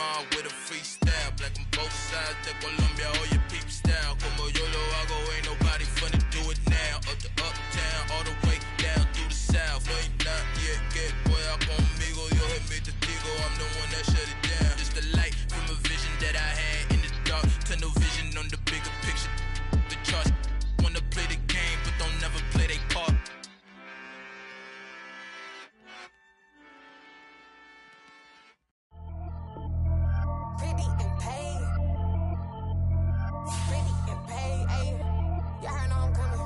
mob with a freestyle. Black on both sides de Colombia, oye peep style. Como yo lo hago, ain't nobody finna do it now. Up to uptown, all the way down through the south. No, ain't not yet, que pueda conmigo. Dios es mi testigo, I'm the one that shut it down. Just the light from a vision that I had in the dark. Tunnel vision on the bigger picture. The charts wanna play the game, but don't never play their part. Pretty and paid. Pretty and paid, ayy. Y'all heard know I'm coming.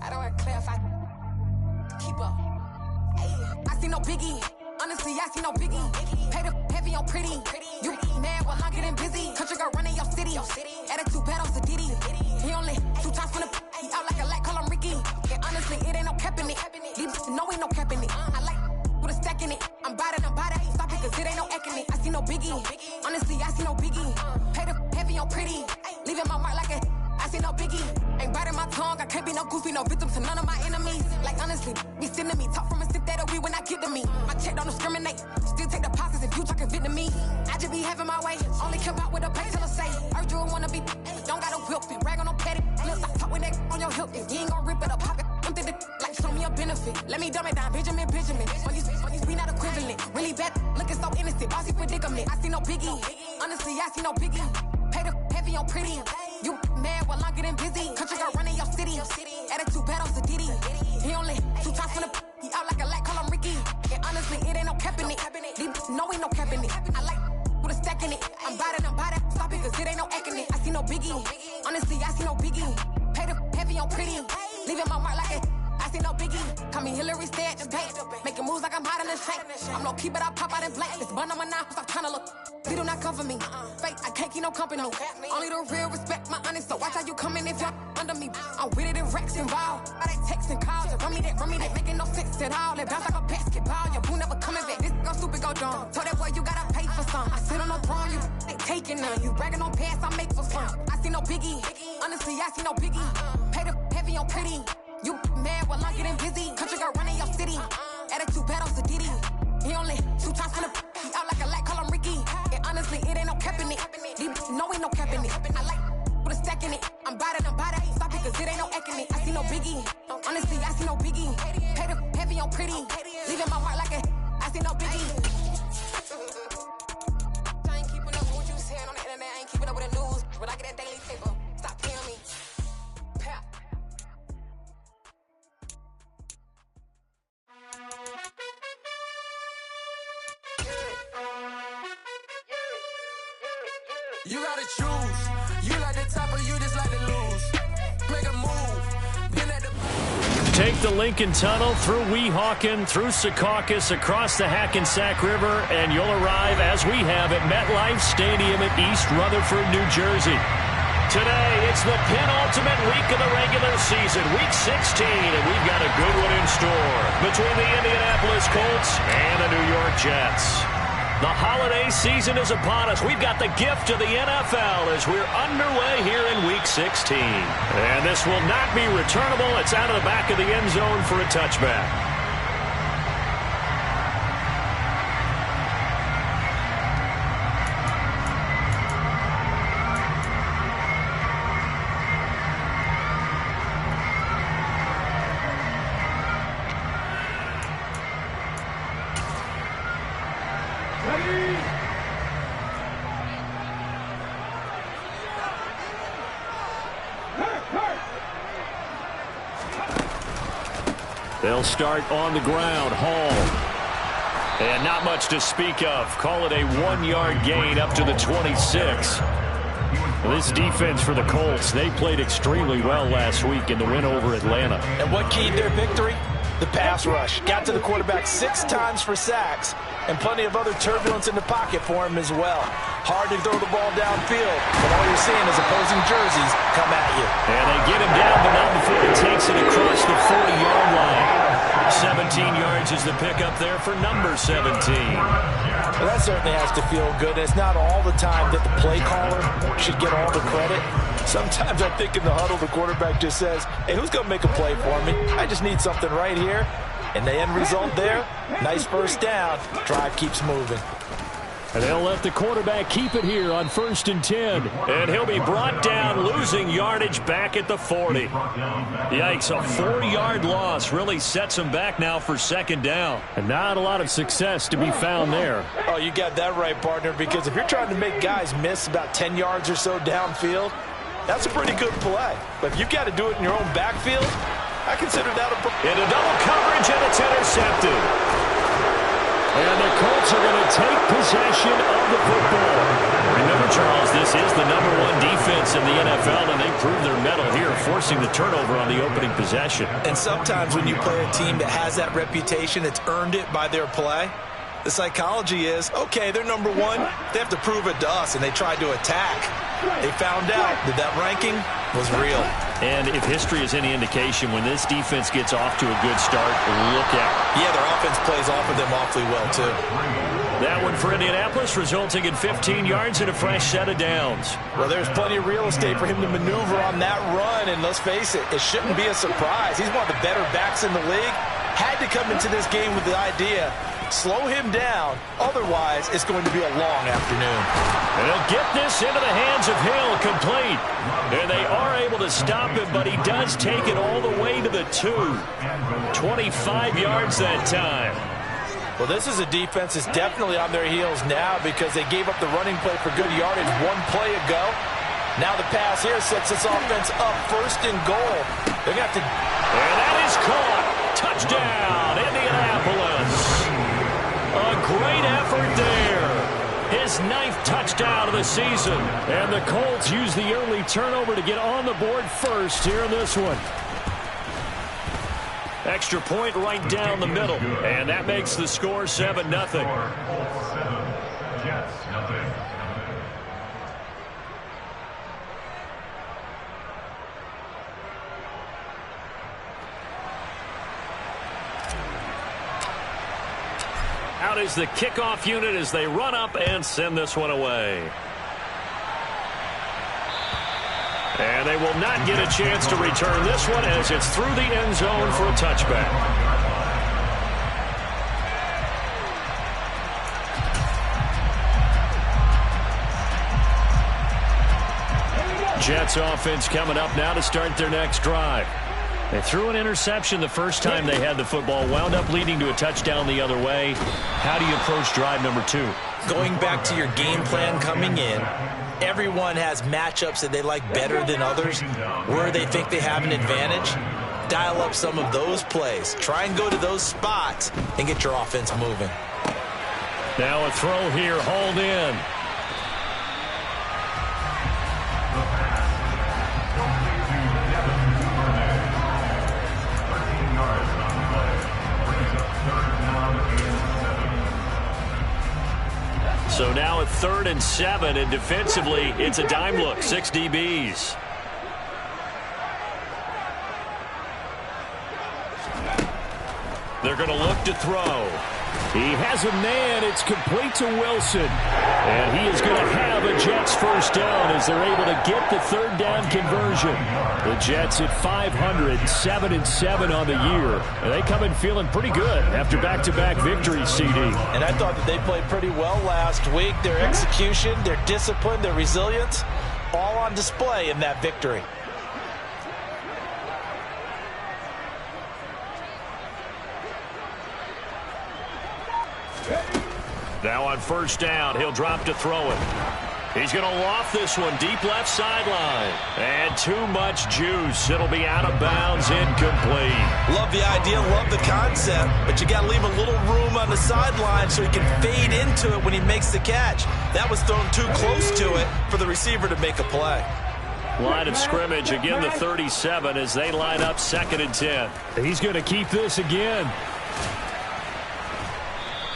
I don't want to clarify. Keep up. Ayy. I see no biggie. Honestly, I see no biggie. Pay the heavy on pretty. You mad while I'm getting busy. Country girl running your city. Attitude bad on Diddy. He only 2 times from the he out like a light, call him Ricky. And honestly, it ain't no cap in it. These know ain't no cap in it. I like with a stack in it. I'm bout it. Stop it, cause it ain't no eck in it. I see no biggie. Honestly, I see no biggie. Pay the heavy on pretty. Leaving my mark like a I see no biggie. Ain't biting my tongue. I can't be no goofy, no victim to none of my enemies. Like honestly, be sending me. Talk from a sip that'll be when I get to me. My check don't discriminate. Still take deposits if you talking Vietnamese. I just be having my way. Only care about what the pay till I say. Urge you wanna be. Don't got a whip. Brag on no petty. Look, I talk with that on your hip. If you ain't gon' rip it up, pop it. I'm thinking like show me a benefit. Let me dumb it down, Benjamin. On these we not equivalent. Really bad, looking so innocent. Bossy predicament. I see no biggie. Honestly, I see no biggie. Pay the heavy on pretty. You mad while I'm getting busy. Country girl running your city. Attitude bad on Diddy. He only 2 times from the he out like a light, call him Ricky. And honestly, it ain't no cap in it. These know ain't no cap in it. I like with a stack in it. I'm bout it. Stop it, cause it ain't no eck in it. I see no biggie. Honestly, I see no biggie. Pay the heavy on pretty. Leaving my mark like a I see no biggie. Call me Hillary, stay at the bank. Making moves like I'm hot in the shank. I'm low key, but I pop out in blank. This bun on my knife, stop trying to look. They do not come for me. Fake, I can't keep no company. Only the real respect my honest. So watch how you coming if you're under me. I'm with it in Rex involved. I they text and calls. Run me that. Making no sense at all. They bounce like a basketball. Your boo never coming back. This go stupid, go dumb. Told that boy you gotta pay for some. I sit on no throne, you ain't taking none. You bragging on pants, I make for fun. I see no biggie. Honestly, I see no biggie. Pay the heavy on pretty. You mad while I'm getting busy. Country girl running your city. Attitude bad on Diddy. He only 2 times from the he out like a light, call him Ricky. And honestly, it ain't no cap in it. These know ain't no cap in it. I like with a stack in it. I'm bout it. Stop it, cause it ain't no eck in it. I see no biggie. Honestly, I see no biggie. Pay the heavy on pretty. Leaving my mark like a I see no biggie. I ain't keeping up with what you saying on the internet. I ain't keeping up with the news. When I get that daily paper, stop paying me. You gotta choose. You like the top or you just like to lose. Make a move. Been at the Take the Lincoln Tunnel through Weehawken, through Secaucus, across the Hackensack River, and you'll arrive, as we have, at MetLife Stadium in East Rutherford, New Jersey. Today, it's the penultimate week of the regular season, week 16, and we've got a good one in store between the Indianapolis Colts and the New York Jets. The holiday season is upon us. We've got the gift of the NFL as we're underway here in Week 16. And this will not be returnable. It's out of the back of the end zone for a touchback. They'll start on the ground. Hall. And not much to speak of. Call it a 1-yard gain up to the 26. This defense for the Colts, they played extremely well last week in the win over Atlanta. And what keyed their victory? The pass rush. Got to the quarterback 6 times for sacks, and plenty of other turbulence in the pocket for him as well. Hard to throw the ball downfield, but all you're seeing is opposing jerseys come at you. And they get him down, but not before he takes it across the 40-yard line. 17 yards is the pickup there for number 17. Well, that certainly has to feel good. It's not all the time that the play caller should get all the credit. Sometimes I think in the huddle, the quarterback just says, hey, who's going to make a play for me? I just need something right here. And the end result there, nice first down. Drive keeps moving. And they'll let the quarterback keep it here on 1st and 10. And he'll be brought down, losing yardage back at the 40. Yikes, a 4-yard loss really sets him back now for 2nd down. And not a lot of success to be found there. Oh, you got that right, partner, because if you're trying to make guys miss about 10 yards or so downfield, that's a pretty good play. But if you've got to do it in your own backfield, I consider that into double coverage, and it's intercepted. And the Colts are going to take possession of the football. Remember, Charles, this is the #1 defense in the NFL, and they prove their mettle here, forcing the turnover on the opening possession. And sometimes when you play a team that has that reputation, it's earned it by their play. The psychology is, okay, they're #1. They have to prove it to us, and they tried to attack. They found out that that ranking was real. And if history is any indication, when this defense gets off to a good start, look out. Yeah, their offense plays off of them awfully well, too. That one for Indianapolis, resulting in 15 yards and a fresh set of downs. Well, there's plenty of real estate for him to maneuver on that run, and let's face it, it shouldn't be a surprise. He's one of the better backs in the league. Had to come into this game with the idea, slow him down, otherwise it's going to be a long afternoon. And he'll get this into the hands of Hill, complete. And they are able to stop him, but he does take it all the way to the 2. 25 yards that time. Well, this is a defense that's definitely on their heels now because they gave up the running play for good yardage 1 play ago. Now the pass here sets this offense up 1st and goal. They're going to have to... And that is caught. Touchdown, Indianapolis. A great effort there. His 9th touchdown of the season. And the Colts use the early turnover to get on the board first here in this one. Extra point right down the middle. And that makes the score 7-0. Out is the kickoff unit as they run up and send this one away. And they will not get a chance to return this one as it's through the end zone for a touchback. Jets offense coming up now to start their next drive. They threw an interception the first time they had the football, wound up leading to a touchdown the other way. How do you approach drive number 2? Going back to your game plan coming in, everyone has matchups that they like better than others, where they think they have an advantage. Dial up some of those plays. Try and go to those spots and get your offense moving. Now a throw here, hauled in. So now a 3rd and 7, and defensively, it's a dime look, 6 DBs. They're going to look to throw. He has a man. It's complete to Wilson. And he is going to have a Jets first down as they're able to get the 3rd down conversion. The Jets at 500, 7-7 on the year. And they come in feeling pretty good after back-to-back victories, CD. And I thought that they played pretty well last week. Their execution, their discipline, their resilience, all on display in that victory. Now on 1st down, he'll drop to throw it. He's going to loft this one deep left sideline. And too much juice. It'll be out of bounds, incomplete. Love the idea, love the concept, but you got to leave a little room on the sideline so he can fade into it when he makes the catch. That was thrown too close to it for the receiver to make a play. Line of scrimmage, again the 37 as they line up 2nd and 10. He's going to keep this again.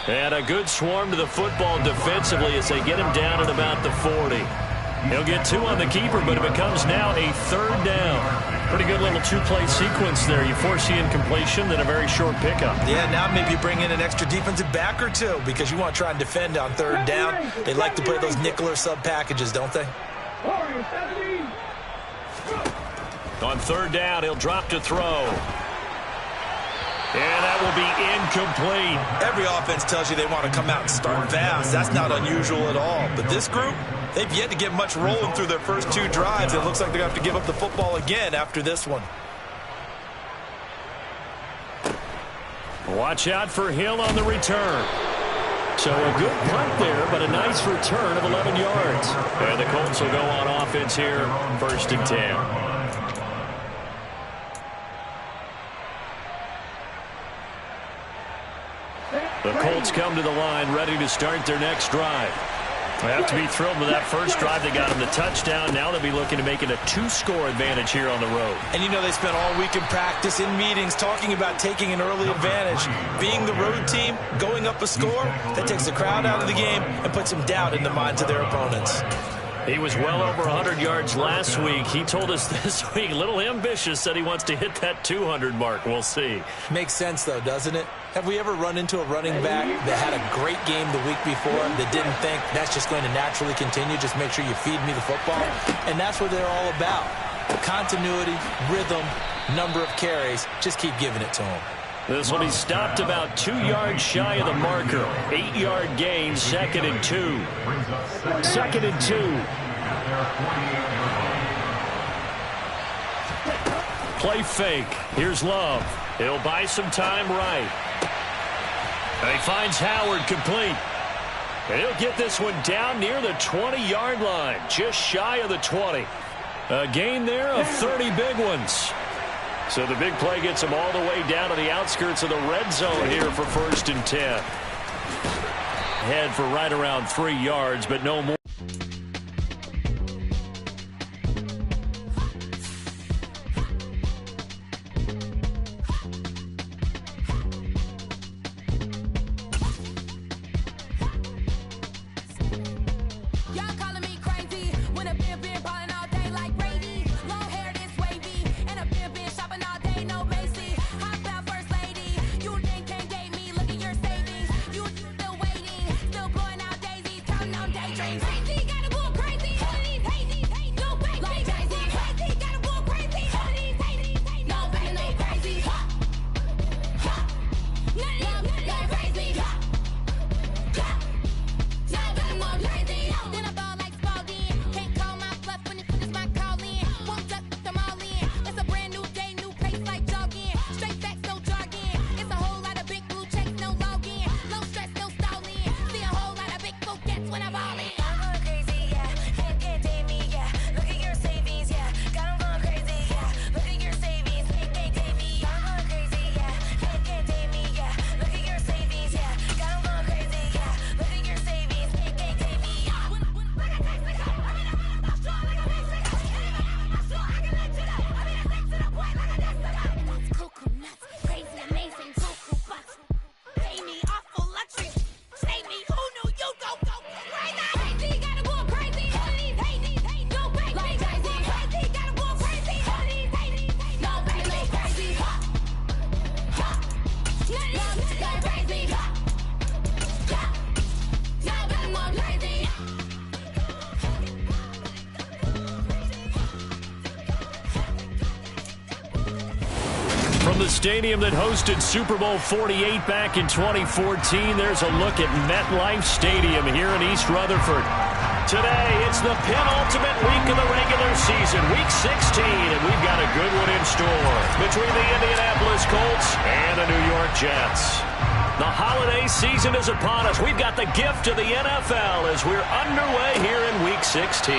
And a good swarm to the football defensively as they get him down at about the 40. He'll get 2 on the keeper, but it becomes now a 3rd down. Pretty good little 2-play sequence there. You force the incompletion, then a very short pickup. Yeah, now maybe you bring in an extra defensive back or 2 because you want to try and defend on 3rd down. They like to play those nickel or sub packages, don't they? On 3rd down, he'll drop to throw. And that will be incomplete. Every offense tells you they want to come out and start fast. That's not unusual at all. But this group, they've yet to get much rolling through their first 2 drives. It looks like they're going to have to give up the football again after this one. Watch out for Hill on the return. So a good punt there, but a nice return of 11 yards. And the Colts will go on offense here, 1st and 10. The Colts come to the line ready to start their next drive. They have to be thrilled with that first drive. They got them the touchdown. Now they'll be looking to make it a 2-score advantage here on the road. And you know they spent all week in practice, in meetings, talking about taking an early advantage. Being the road team, going up a score, that takes the crowd out of the game and puts some doubt in the minds of their opponents. He was well over 100 yards last week. He told us this week, a little ambitious, said he wants to hit that 200 mark. We'll see. Makes sense, though, doesn't it? Have we ever run into a running back that had a great game the week before that didn't think that's just going to naturally continue? Just make sure you feed me the football. And that's what they're all about. Continuity, rhythm, number of carries. Just keep giving it to him. This one he stopped about 2 yards shy of the marker. 8-yard gain, 2nd and 2. 2nd and 2. Play fake. Here's Love. He'll buy some time right. And he finds Howard complete. And he'll get this one down near the 20-yard line, just shy of the 20. A gain there of 30 big ones. So the big play gets him all the way down to the outskirts of the red zone here for 1st and 10. Head for right around 3 yards, but no more. From the stadium that hosted Super Bowl 48 back in 2014, there's a look at MetLife Stadium here in East Rutherford. Today, it's the penultimate week of the regular season, Week 16, and we've got a good one in store between the Indianapolis Colts and the New York Jets. The holiday season is upon us. We've got the gift of the NFL as we're underway here in Week 16.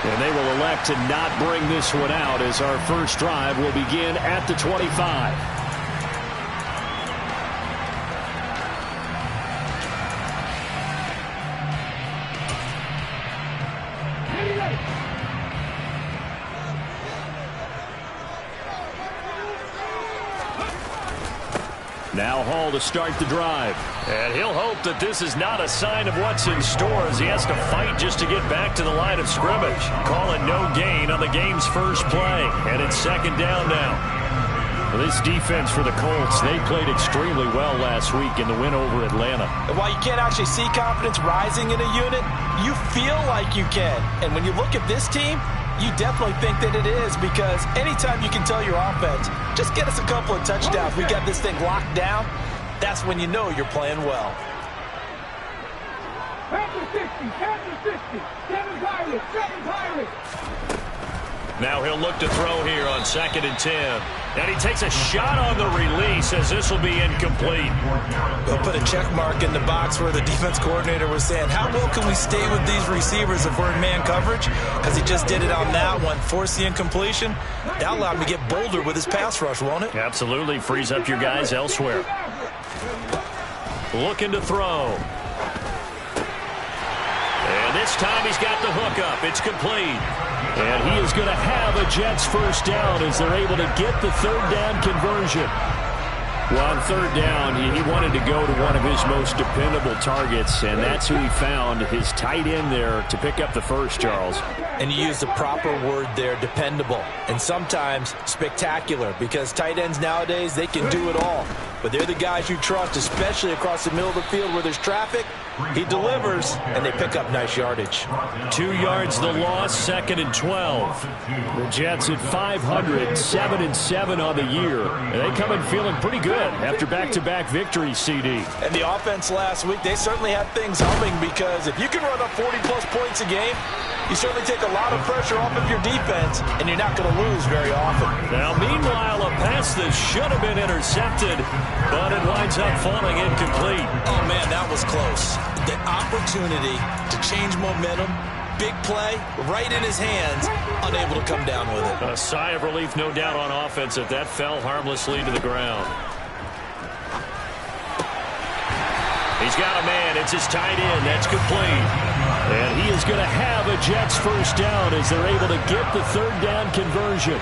And they will elect to not bring this one out as our first drive will begin at the 25. Now Hall to start the drive. And he'll hope that this is not a sign of what's in store as he has to fight just to get back to the line of scrimmage. Call it no gain on the game's first play. And it's second down now. Well, this defense for the Colts, they played extremely well last week in the win over Atlanta. And while you can't actually see confidence rising in a unit, you feel like you can. And when you look at this team, You definitely think that it is, because anytime you can tell your offense, just get us a couple of touchdowns, we got this thing locked down, that's when you know you're playing well. Now he'll look to throw here on 2nd and 10. And he takes a shot on the release as this will be incomplete. They'll put a check mark in the box where the defense coordinator was saying, how well can we stay with these receivers if we're in man coverage? Because he just did it on that one, forced the incompletion. That allowed him to get bolder with his pass rush, won't it? Absolutely, frees up your guys elsewhere. Looking to throw. And this time he's got the hook up. It's complete. And he is going to have a Jets first down as they're able to get the 3rd down conversion. Well, on 3rd down, he wanted to go to one of his most dependable targets, and that's who he found, his tight end there, to pick up the first, Charles. And you use the proper word there, dependable, and sometimes spectacular, because tight ends nowadays, they can do it all. But they're the guys you trust, especially across the middle of the field where there's traffic. He delivers, and they pick up nice yardage. 2 yards the loss, 2nd and 12. The Jets at 500, 7-7 on the year. And they come in feeling pretty good after back-to-back victories, CD. And the offense last week, they certainly had things humming, because if you can run up 40-plus points a game, you certainly take a lot of pressure off of your defense, and you're not going to lose very often. Now, meanwhile, a pass that should have been intercepted, but it winds up falling incomplete. Oh, man, that was close. The opportunity to change momentum, big play, right in his hands, unable to come down with it. A sigh of relief, no doubt, on offense if that fell harmlessly to the ground. He's got a man. It's his tight end. That's complete. And he is going to have a Jets first down as they're able to get the 3rd down conversion.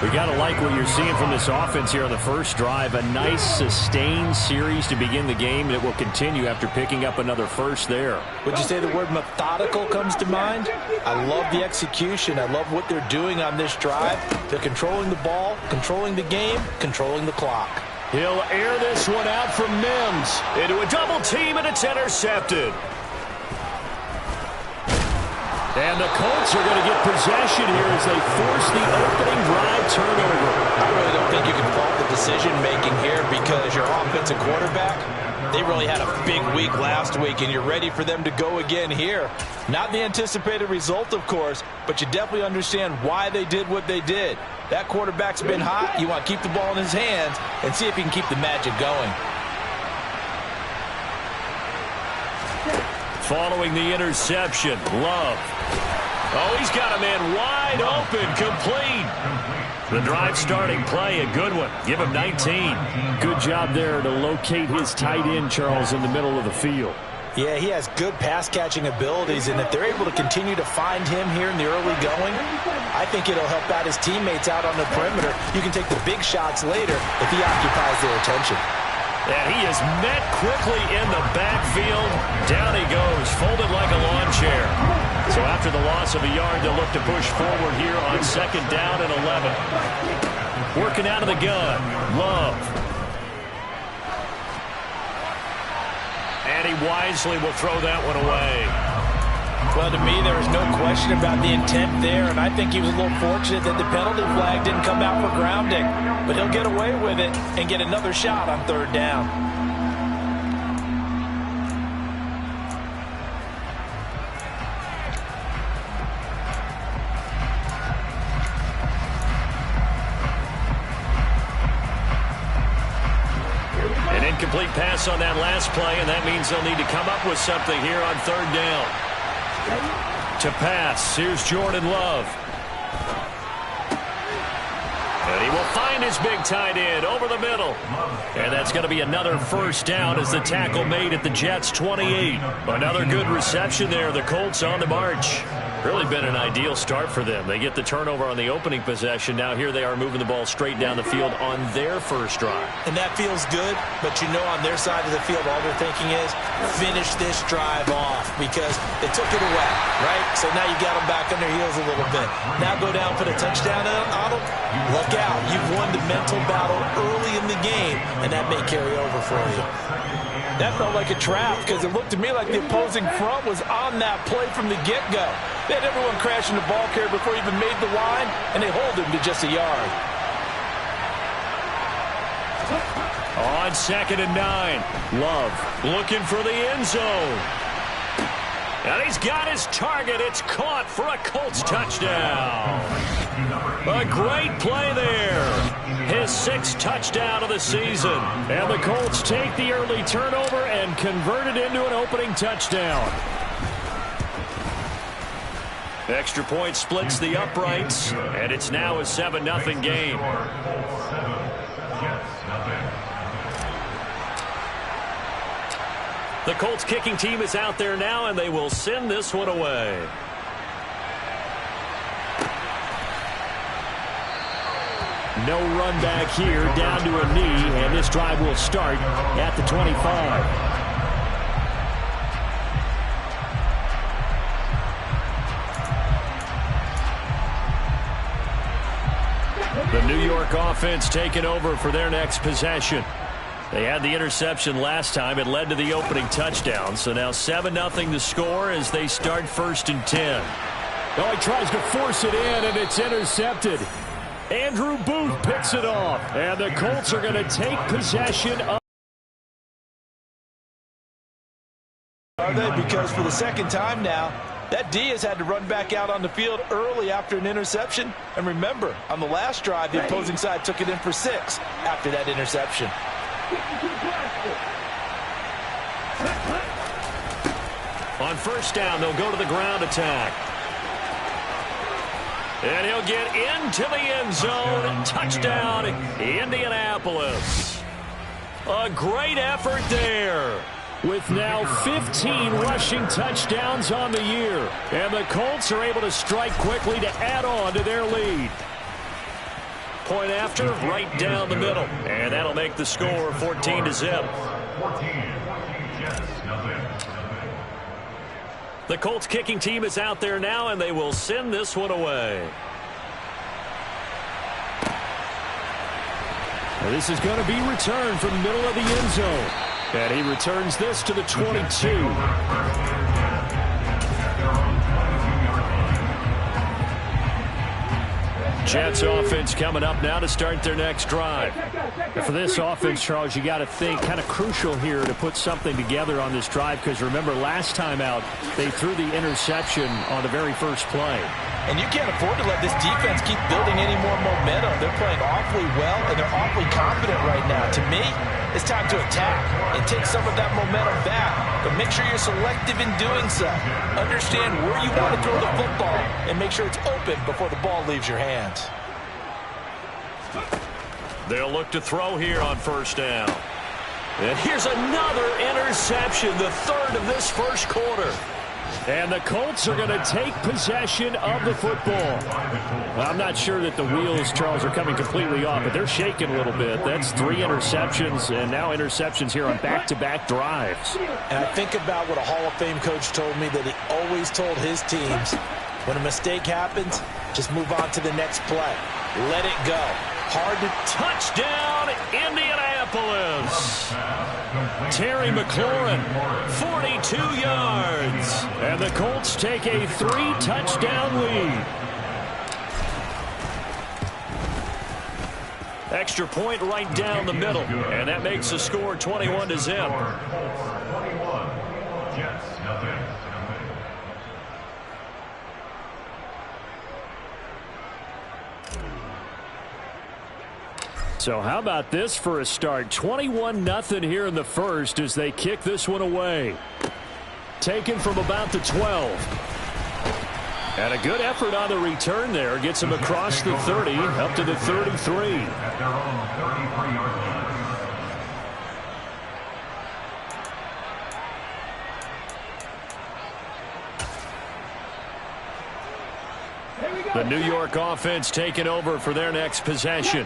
We got to like what you're seeing from this offense here on the first drive. A nice sustained series to begin the game, and it will continue after picking up another first there. Would you say the word methodical comes to mind? I love the execution. I love what they're doing on this drive. They're controlling the ball, controlling the game, controlling the clock. He'll air this one out from Mims into a double team, and it's intercepted. And the Colts are going to get possession here as they force the opening drive turnover. I really don't think you can fault the decision-making here, because your offensive quarterback, they really had a big week last week, and you're ready for them to go again here. Not the anticipated result, of course, but you definitely understand why they did what they did. That quarterback's been hot. You want to keep the ball in his hands and see if he can keep the magic going. Following the interception, Love. Oh, he's got a man wide open, complete. The drive starting play, a good one. Give him 19. Good job there to locate his tight end, Charles, in the middle of the field. Yeah, he has good pass-catching abilities, and if they're able to continue to find him here in the early going, I think it'll help out his teammates out on the perimeter. You can take the big shots later if he occupies their attention. And he is met quickly in the backfield. Down he goes, folded like a lawn chair. So after the loss of a yard, they'll look to push forward here on 2nd down and 11. Working out of the gun, Love. And he wisely will throw that one away. Well, to me, there is no question about the intent there, and I think he was a little fortunate that the penalty flag didn't come out for grounding. But he'll get away with it and get another shot on 3rd down. An incomplete pass on that last play, and that means they'll need to come up with something here on 3rd down. To pass, here's Jordan Love. And he will find his big tight end over the middle. And that's going to be another first down as the tackle made at the Jets' 28. Another good reception there. The Colts on the march. Really been an ideal start for them. They get the turnover on the opening possession. Now here they are moving the ball straight down the field on their first drive. And that feels good, but you know on their side of the field all they're thinking is finish this drive off, because they took it away, right? So now you got them back on their heels a little bit. Now go down, put a touchdown on them. Look out. You've won the mental battle early in the game, and that may carry over for you. That felt like a trap, because it looked to me like the opposing front was on that play from the get-go. They had everyone crashing the ball carrier before he even made the line, and they hold him to just a yard. On 2nd and 9, Love looking for the end zone. And he's got his target. It's caught for a Colts touchdown. A great play there. His 6th touchdown of the season. And the Colts take the early turnover and convert it into an opening touchdown. Extra point splits the uprights, and it's now a 7-0 game. The Colts kicking team is out there now, and they will send this one away. No run back here, down to a knee, and this drive will start at the 25. The New York offense taking over for their next possession. They had the interception last time. It led to the opening touchdown. So now 7-0 the score as they start 1st and 10. Oh, he tries to force it in, and it's intercepted. Andrew Booth picks it off, and the Colts are going to take possession of. Are they? Because for the 2nd time now, that D has had to run back out on the field early after an interception. And remember, on the last drive, the opposing side took it in for 6 after that interception. On 1st down, they'll go to the ground attack. And he'll get into the end zone. Touchdown, Indianapolis. A great effort there. With now 15 rushing touchdowns on the year. And the Colts are able to strike quickly to add on to their lead. Point after, right down the middle. And that'll make the score 14-0. The Colts kicking team is out there now, and they will send this one away. Now this is going to be returned from the middle of the end zone. And he returns this to the 22. Jets offense coming up now to start their next drive. And for this offense, Charles, you got to think kind of crucial here to put something together on this drive, because remember last time out they threw the interception on the very first play. And you can't afford to let this defense keep building any more momentum. They're playing awfully well, and they're awfully confident right now. To me, it's time to attack and take some of that momentum back. But make sure you're selective in doing so. Understand where you want to throw the football and make sure it's open before the ball leaves your hands. They'll look to throw here on 1st down. And here's another interception, the 3rd of this 1st quarter. And the Colts are going to take possession of the football. Well, I'm not sure that the wheels, Charles, are coming completely off, but they're shaking a little bit. That's 3 interceptions, and now interceptions here on back-to-back drives. And I think about what a Hall of Fame coach told me, that he always told his teams, when a mistake happens, just move on to the next play. Let it go. Hard to touchdown, Indianapolis. Terry McLaurin, 42 yards. And the Colts take a 3-touchdown lead. Extra point right down the middle. And that makes the score 21-0. So how about this for a start? 21-0 here in the 1st as they kick this one away. Taken from about the 12. And a good effort on the return there. Gets him across the 30, up to the 33. The New York offense taking over for their next possession.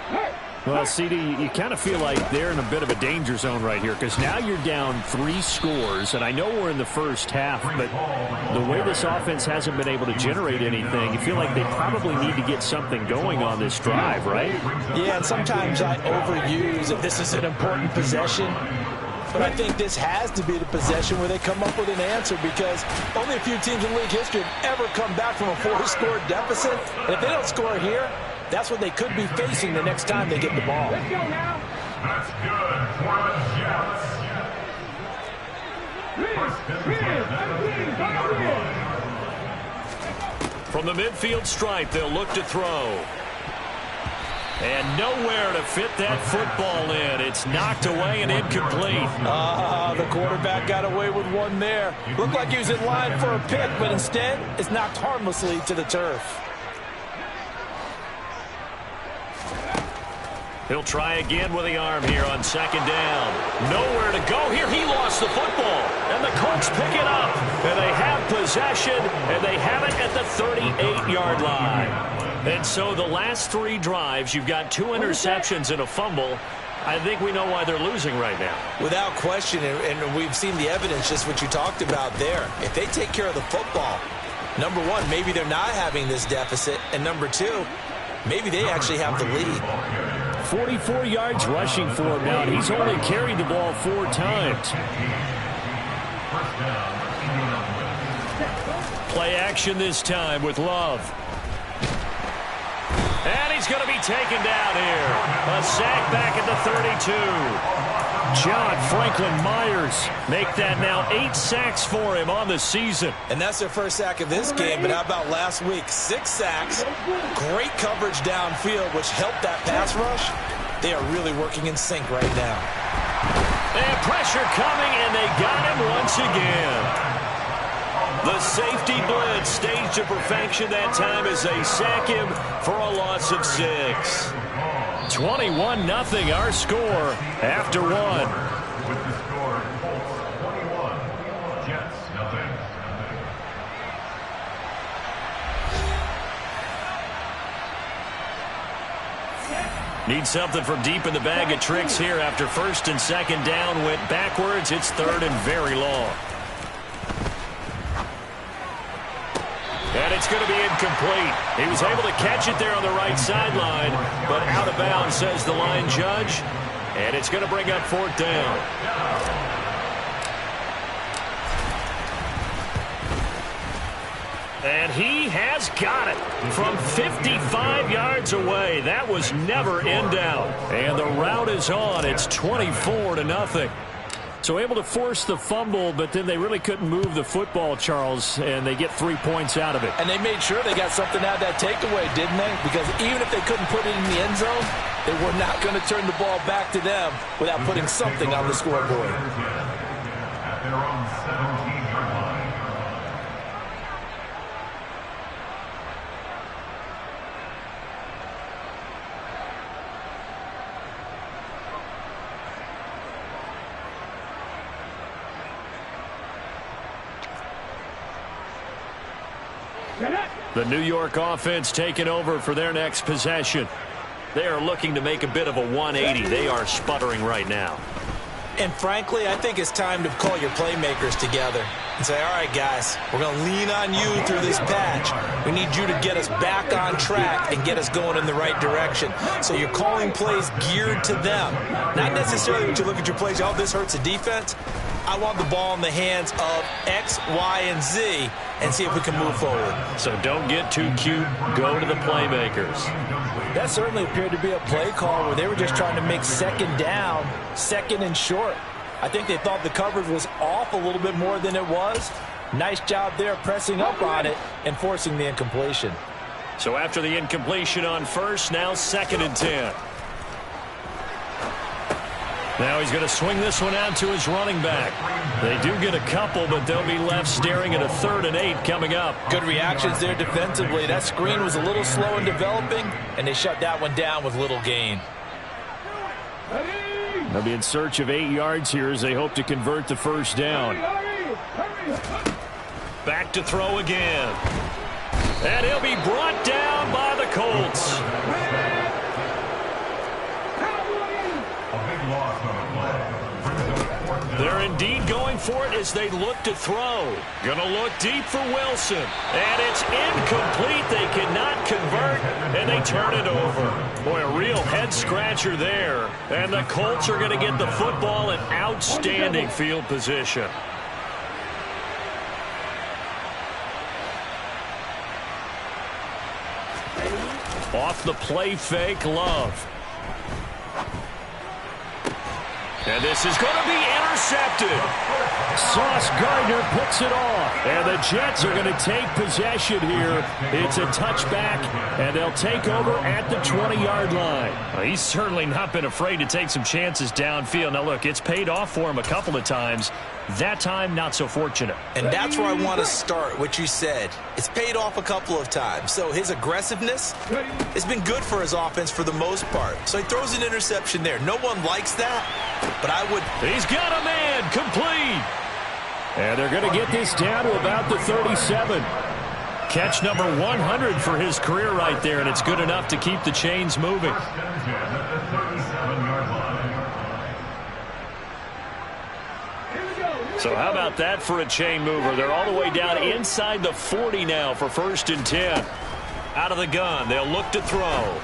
Well, CD, you kind of feel like they're in a bit of a danger zone right here, because now you're down 3 scores, and I know we're in the first half, but the way this offense hasn't been able to generate anything, you feel like they probably need to get something going on this drive, right? Yeah, and sometimes I overuse if this is an important possession. but I think this has to be the possession where they come up with an answer, because only a few teams in league history have ever come back from a 4-score deficit. And if they don't score here, that's what they could be facing the next time they get the ball. Let's go now. That's good for the Jets. From the midfield stripe, they'll look to throw. And nowhere to fit that football in. It's knocked away and incomplete. The quarterback got away with one there. Looked like he was in line for a pick, but instead it's knocked harmlessly to the turf. He'll try again with the arm here on second down. Nowhere to go here. He lost the football. And the Colts pick it up. And they have possession. And they have it at the 38-yard line. And so the last 3 drives, you've got 2 interceptions and a fumble. I think we know why they're losing right now. Without question, and we've seen the evidence, just what you talked about there. If they take care of the football, number one, maybe they're not having this deficit. And number two, maybe they actually have the lead. 44 yards rushing for him now. He's only carried the ball 4 times. Play action this time with Love. And he's going to be taken down here. A sack back at the 32. John Franklin Myers make that now 8 sacks for him on the season. And that's their first sack of this game, but how about last week? 6 sacks, great coverage downfield, which helped that pass rush. They are really working in sync right now. And pressure coming, and they got him once again. The safety blitz staged to perfection that time as they sack him for a loss of 6. 21-0 our score after 1. With the score, Colts 21, Jets 0. Need something from deep in the bag of tricks here after first and second down went backwards. It's third and very long. And it's going to be incomplete. He was able to catch it there on the right sideline, but out of bounds, says the line judge. And it's going to bring up 4th down. And he has got it from 55 yards away. That was never in doubt. And the route is on. It's 24-0. So able to force the fumble, but then they really couldn't move the football, Charles, and they get 3 points out of it. And they made sure they got something out of that takeaway, didn't they? Because even if they couldn't put it in the end zone, they were not going to turn the ball back to them without putting something on the scoreboard. At their own 17-yard line. The New York offense taking over for their next possession. They are looking to make a bit of a 180. They are sputtering right now. And frankly, I think it's time to call your playmakers together and say, all right, guys, we're going to lean on you through this patch. We need you to get us back on track and get us going in the right direction. So you're calling plays geared to them. Not necessarily when you look at your plays, oh, this hurts the defense. I want the ball in the hands of X, Y, and Z and see if we can move forward. So don't get too cute. Go to the playmakers. That certainly appeared to be a play call where they were just trying to make second down, second and short. I think they thought the coverage was off a little bit more than it was. Nice job there pressing up on it and forcing the incompletion. So after the incompletion on first, now 2nd and 10. Now he's going to swing this one out to his running back. They do get a couple, but they'll be left staring at a 3rd and 8 coming up. Good reactions there defensively. That screen was a little slow in developing, and they shut that one down with little gain. They'll be in search of 8 yards here as they hope to convert the first down. Back to throw again. And he'll be brought down by the Colts. A big loss on the play. They're indeed going for it as they look to throw. Gonna look deep for Wilson. And it's incomplete. They cannot convert, and they turn it over. Boy, a real head-scratcher there. And the Colts are going to get the football in outstanding field position. Off the play fake, Love. And this is going to be intercepted. Sauce Gardner picks it off. And the Jets are going to take possession here. It's a touchback, and they'll take over at the 20-yard line. Well, he's certainly not been afraid to take some chances downfield. Now, look, it's paid off for him a couple of times. That time, not so fortunate. And that's where I want to start, what you said. It's paid off a couple of times. So his aggressiveness has been good for his offense for the most part. So he throws an interception there. No one likes that, but I would... He's got a man, complete. And they're going to get this down to about the 37. Catch number 100 for his career right there, and it's good enough to keep the chains moving. So how about that for a chain mover? They're all the way down inside the 40 now for 1st and 10. Out of the gun, they'll look to throw.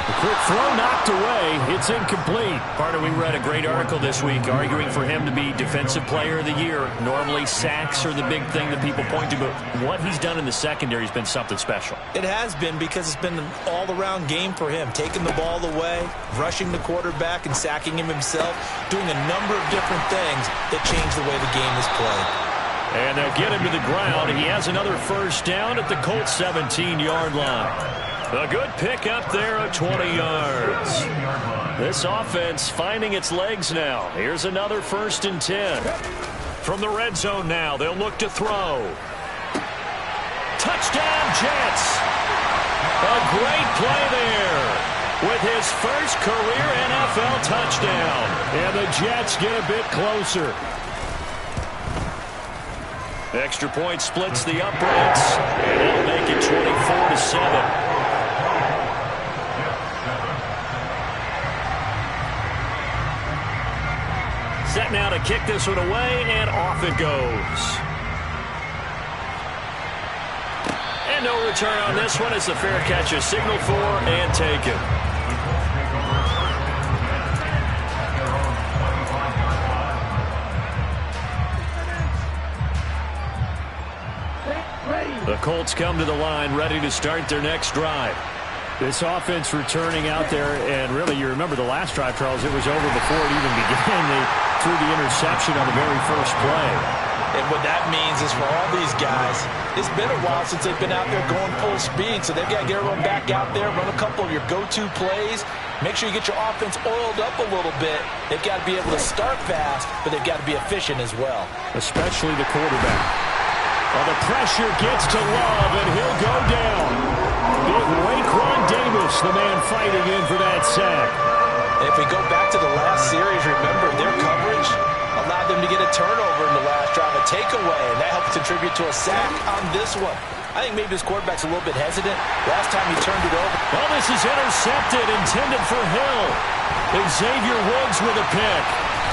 A quick throw knocked away. It's incomplete. Partner, we read a great article this week arguing for him to be Defensive Player of the Year. Normally, sacks are the big thing that people point to, but what he's done in the secondary has been something special. It has been, because it's been an all-around game for him. Taking the ball away, rushing the quarterback, and sacking him himself, doing a number of different things that change the way the game is played. And they'll get him to the ground. He has another 1st down at the Colts 17-yard line. A good pick up there of 20 yards. This offense finding its legs now. Here's another 1st and 10. From the red zone now, they'll look to throw. Touchdown, Jets. A great play there with his first career NFL touchdown. And the Jets get a bit closer. Extra point splits the uprights, and it'll make it 24-7. Set now to kick this one away, and off it goes. And no return on this one as the fair catch is signaled for and taken. The Colts come to the line ready to start their next drive. This offense returning out there, and really, you remember the last drive, Charles, it was over before it even began. They threw the interception on the very first play. And what that means is for all these guys, it's been a while since they've been out there going full speed, so they've got to get everyone back out there, run a couple of your go-to plays, make sure you get your offense oiled up a little bit. They've got to be able to start fast, but they've got to be efficient as well. Especially the quarterback. Well, the pressure gets to Love, and he'll go down. Big Raekwon Davis, the man fighting in for that sack. And if we go back to the last series, remember, their coverage allowed them to get a turnover in the last drive, a takeaway, and that helped contribute to a sack on this one. I think maybe this quarterback's a little bit hesitant. Last time he turned it over. Well, this is intercepted, intended for Hill. Xavier Woods with a pick.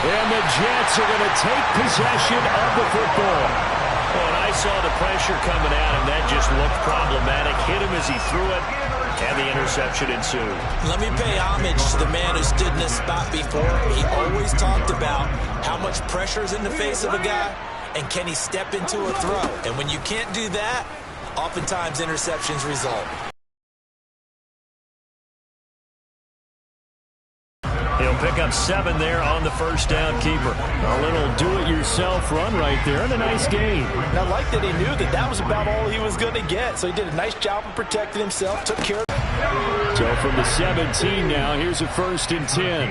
And the Jets are going to take possession of the football. And I saw the pressure coming at him. That just looked problematic. Hit him as he threw it, and the interception ensued. Let me pay homage to the man who stood in this spot before. He always talked about how much pressure is in the face of a guy, and can he step into a throw. And when you can't do that, oftentimes interceptions result. He'll pick up 7 there on the first down keeper. A little do-it-yourself run right there, and a nice gain. And I like that he knew that that was about all he was going to get. So he did a nice job of protecting himself, took care of it. So from the 17 now, here's a 1st and 10.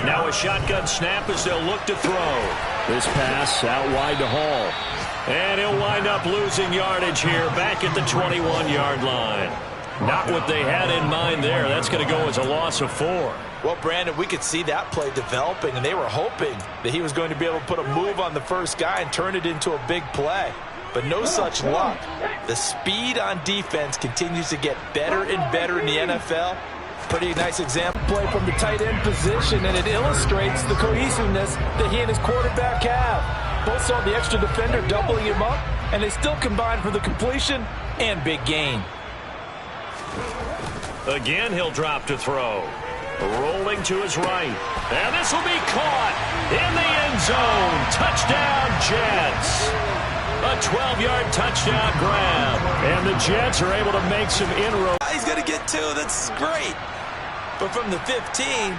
Now a shotgun snap as they'll look to throw. This pass out wide to Hall. And he'll wind up losing yardage here back at the 21-yard line. Not what they had in mind there. That's going to go as a loss of 4. Well, Brandon, we could see that play developing, and they were hoping that he was going to be able to put a move on the first guy and turn it into a big play. But no such luck. The speed on defense continues to get better and better in the NFL. Pretty nice example play from the tight end position, and it illustrates the cohesiveness that he and his quarterback have. Both saw the extra defender doubling him up, and they still combined for the completion and big gain. Again, he'll drop to throw. Rolling to his right. And this will be caught in the end zone. Touchdown, Jets. A 12-yard touchdown grab. And the Jets are able to make some inroads. He's going to get two. That's great. But from the 15,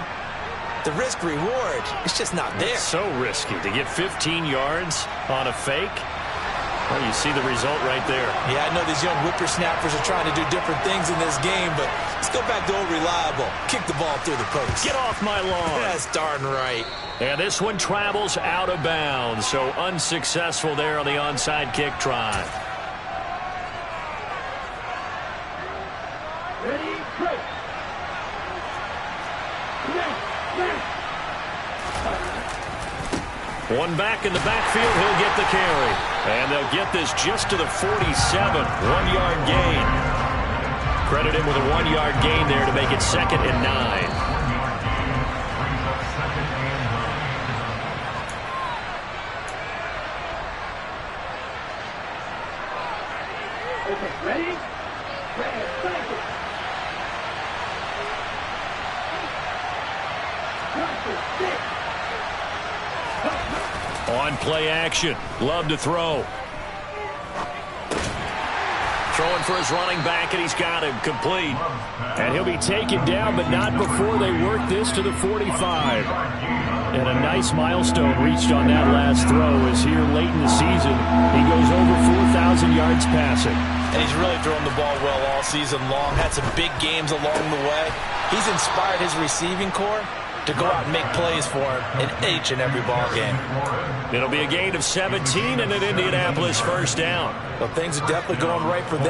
the risk-reward, it's just not there. It's so risky to get 15 yards on a fake. Well, you see the result right there. Yeah, I know these young whippersnappers are trying to do different things in this game, but let's go back to old reliable. Kick the ball through the post. Get off my lawn. That's darn right. And this one travels out of bounds, so unsuccessful there on the onside kick try. Ready, go. One back in the backfield, he'll get the carry. And they'll get this just to the 47, 1-yard gain. Credit him with a 1-yard gain there to make it 2nd and 9. Okay, ready? On play action, love to throw. Throwing for his running back, and he's got him complete. And he'll be taken down, but not before they work this to the 45. And a nice milestone reached on that last throw as here late in the season, he goes over 4,000 yards passing. And he's really thrown the ball well all season long. Had some big games along the way. He's inspired his receiving corps to go out and make plays for him in each and every ball game. It'll be a gain of 17 and an Indianapolis first down. Well, things are definitely going right for them.